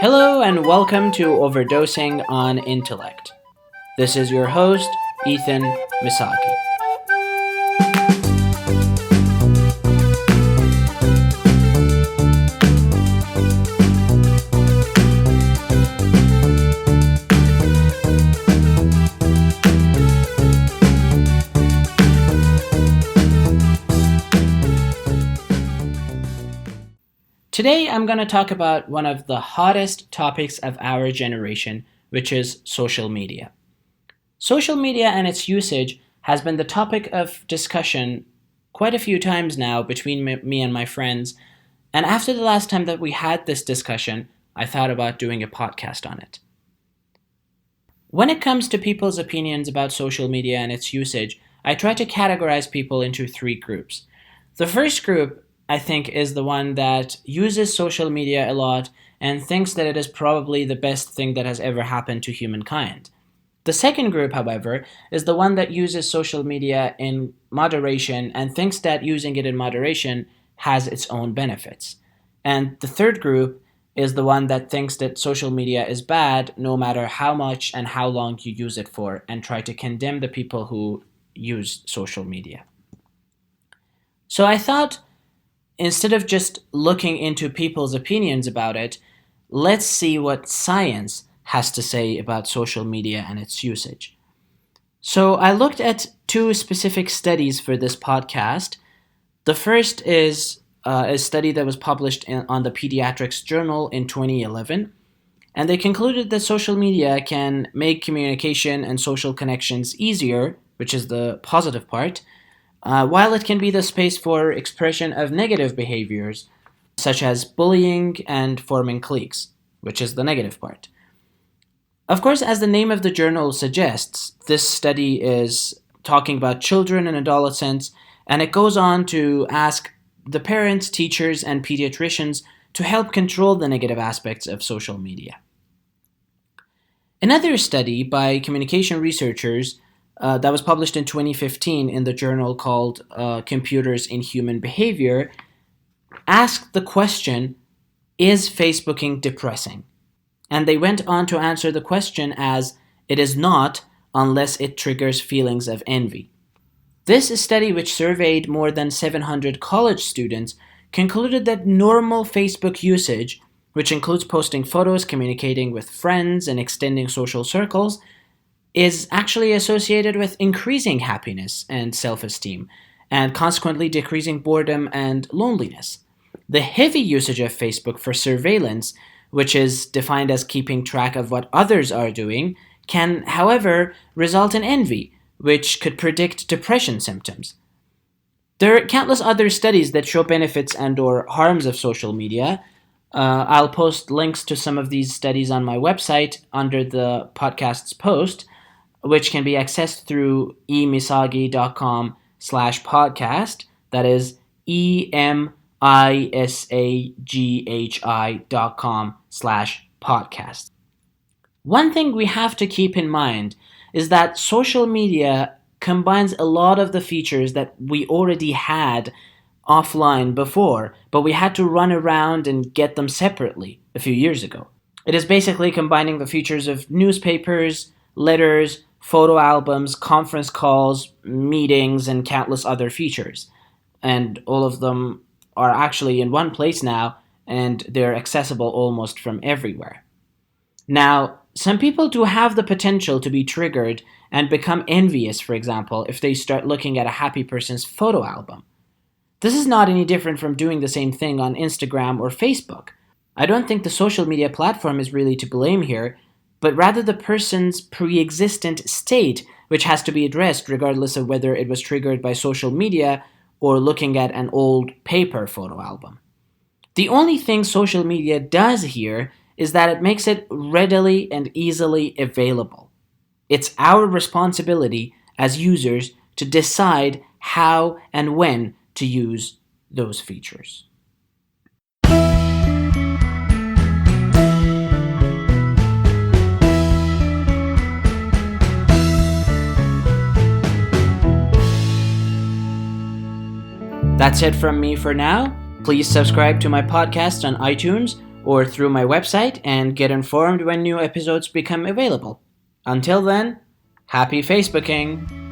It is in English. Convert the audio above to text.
Hello and welcome to Overdosing on Intellect. This is your host, Ethan Misaki. Today I'm going to talk about one of the hottest topics of our generation, which is social media. Social media and its usage has been the topic of discussion quite a few times now between me and my friends, and after the last time that we had this discussion, I thought about doing a podcast on it. When it comes to people's opinions about social media and its usage, I try to categorize people into three groups. The first group, I think, is the one that uses social media a lot and thinks that it is probably the best thing that has ever happened to humankind. The second group, however, is the one that uses social media in moderation and thinks that using it in moderation has its own benefits. And the third group is the one that thinks that social media is bad no matter how much and how long you use it for, and try to condemn the people who use social media. So I thought, instead of just looking into people's opinions about it, let's see what science has to say about social media and its usage. So I looked at two specific studies for this podcast. The first is a study that was published on the Pediatrics Journal in 2011, and they concluded that social media can make communication and social connections easier, which is the positive part, while it can be the space for expression of negative behaviors, such as bullying and forming cliques, which is the negative part. Of course, as the name of the journal suggests, this study is talking about children and adolescents, and it goes on to ask the parents, teachers, and pediatricians to help control the negative aspects of social media. Another study by communication researchers that was published in 2015 in the journal called Computers in Human Behavior asked the question, is Facebooking depressing? And they went on to answer the question as, it is not unless it triggers feelings of envy. This study, which surveyed more than 700 college students, concluded that normal Facebook usage, which includes posting photos, communicating with friends, and extending social circles, is actually associated with increasing happiness and self-esteem, and consequently decreasing boredom and loneliness. The heavy usage of Facebook for surveillance, which is defined as keeping track of what others are doing, can, however, result in envy, which could predict depression symptoms. There are countless other studies that show benefits and/or harms of social media. I'll post links to some of these studies on my website under the podcast's post, which can be accessed through emisagi.com/podcast. That is emisaghi.com/podcast. One thing we have to keep in mind is that social media combines a lot of the features that we already had offline before, but we had to run around and get them separately a few years ago. It is basically combining the features of newspapers, letters, photo albums, conference calls, meetings, and countless other features. And all of them are actually in one place now, and they're accessible almost from everywhere. Now, some people do have the potential to be triggered and become envious, for example, if they start looking at a happy person's photo album. This is not any different from doing the same thing on Instagram or Facebook. I don't think the social media platform is really to blame here, but rather the person's pre-existent state, which has to be addressed regardless of whether it was triggered by social media or looking at an old paper photo album. The only thing social media does here is that it makes it readily and easily available. It's our responsibility as users to decide how and when to use those features. That's it from me for now. Please subscribe to my podcast on iTunes or through my website and get informed when new episodes become available. Until then, happy Facebooking!